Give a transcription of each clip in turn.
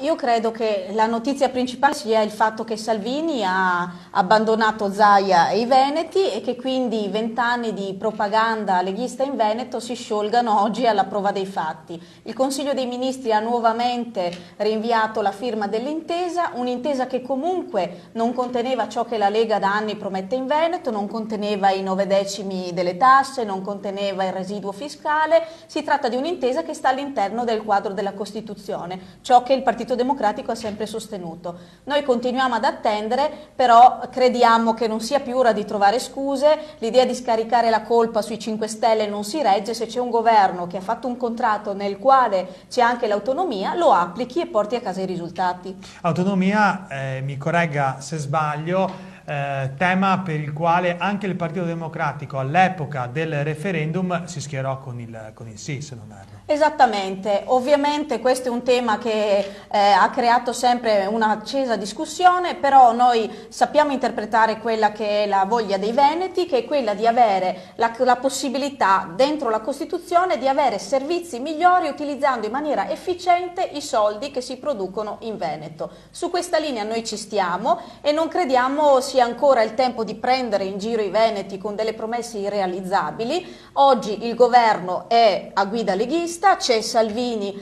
Io credo che la notizia principale sia il fatto che Salvini ha abbandonato Zaia e i Veneti e che quindi 20 anni di propaganda leghista in Veneto si sciolgano oggi alla prova dei fatti. Il Consiglio dei Ministri ha nuovamente rinviato la firma dell'intesa, un'intesa che comunque non conteneva ciò che la Lega da anni promette in Veneto, non conteneva i 9/10 delle tasse, non conteneva il residuo fiscale. Si tratta di un'intesa che sta all'interno del quadro della Costituzione, ciò che il Partito Democratico ha sempre sostenuto. Noi continuiamo ad attendere, però crediamo che non sia più ora di trovare scuse, l'idea di scaricare la colpa sui 5 Stelle non si regge. Se c'è un governo che ha fatto un contratto nel quale c'è anche l'autonomia, lo applichi e porti a casa i risultati. Autonomia, mi corregga se sbaglio, tema per il quale anche il Partito Democratico all'epoca del referendum si schierò con il sì, se non erro. Esattamente, ovviamente questo è un tema che ha creato sempre un'accesa discussione, però noi sappiamo interpretare quella che è la voglia dei veneti, che è quella di avere la possibilità dentro la Costituzione di avere servizi migliori utilizzando in maniera efficiente i soldi che si producono in Veneto. Su questa linea noi ci stiamo e non crediamo sia ancora il tempo di prendere in giro i veneti con delle promesse irrealizzabili. Oggi il governo è a guida leghista, c'è Salvini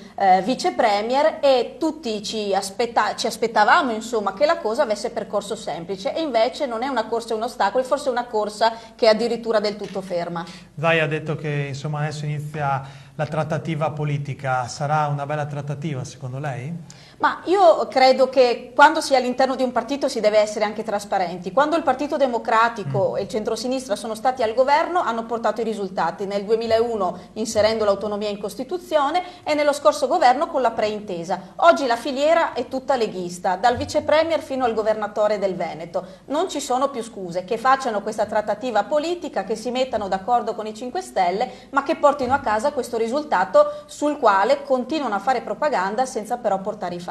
vice premier e tutti ci aspettavamo insomma che la cosa avesse percorso semplice e invece non è una corsa e un ostacolo, è forse una corsa che è addirittura del tutto ferma. Zai ha detto che insomma adesso inizia la trattativa politica, sarà una bella trattativa secondo lei? Ma io credo che quando si è all'interno di un partito si deve essere anche trasparenti. Quando il Partito Democratico e il centrosinistra sono stati al governo hanno portato i risultati, nel 2001 inserendo l'autonomia in Costituzione e nello scorso governo con la preintesa. Oggi la filiera è tutta leghista, dal vice premier fino al governatore del Veneto. Non ci sono più scuse, che facciano questa trattativa politica, che si mettano d'accordo con i 5 Stelle, ma che portino a casa questo risultato sul quale continuano a fare propaganda senza però portare i fatti.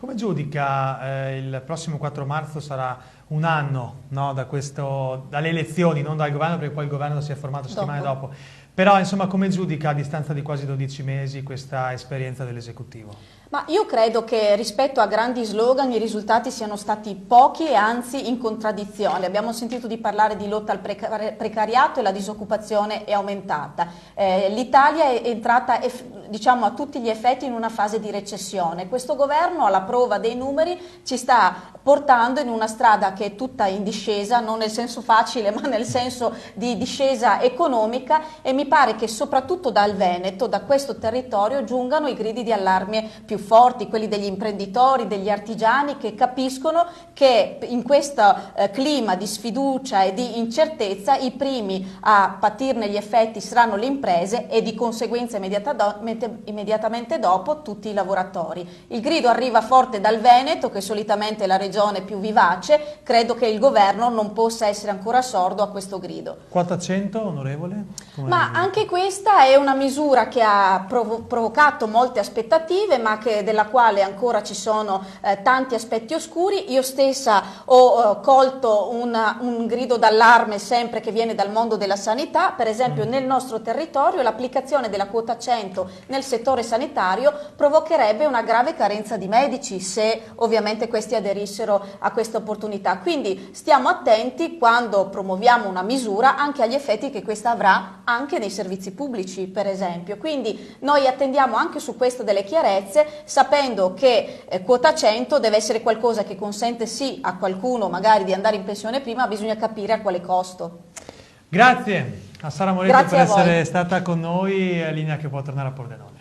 Come giudica il prossimo 4 marzo sarà un anno, no, dalle elezioni, non dal governo, perché poi il governo si è formato settimane dopo. Però insomma come giudica a distanza di quasi 12 mesi questa esperienza dell'esecutivo? Ma io credo che rispetto a grandi slogan i risultati siano stati pochi e anzi in contraddizione. Abbiamo sentito di parlare di lotta al precariato e la disoccupazione è aumentata. L'Italia è entrata diciamo a tutti gli effetti in una fase di recessione. Questo governo alla prova dei numeri ci sta portando in una strada che è tutta in discesa, non nel senso facile ma nel senso di discesa economica, e mi pare che soprattutto dal Veneto, da questo territorio, giungano i gridi di allarme più forti, quelli degli imprenditori, degli artigiani, che capiscono che in questo clima di sfiducia e di incertezza i primi a patirne gli effetti saranno le imprese e di conseguenza immediatamente dopo tutti i lavoratori. Il grido arriva forte dal Veneto, che solitamente è la regione più vivace. Credo che il governo non possa essere ancora sordo a questo grido. Quota 100, onorevole? Ma anche questa è una misura che ha provocato molte aspettative, ma della quale ancora ci sono tanti aspetti oscuri. Io stessa ho colto un grido d'allarme sempre che viene dal mondo della sanità. Per esempio nel nostro territorio l'applicazione della quota 100 nel settore sanitario provocherebbe una grave carenza di medici se ovviamente questi aderissero a questa opportunità. Quindi stiamo attenti quando promuoviamo una misura anche agli effetti che questa avrà anche nei servizi pubblici, per esempio. Quindi noi attendiamo anche su questo delle chiarezze, sapendo che quota 100 deve essere qualcosa che consente sì a qualcuno magari di andare in pensione prima, ma bisogna capire a quale costo. Grazie a Sara Moretti per essere stata con noi, linea che può tornare a Pordenone.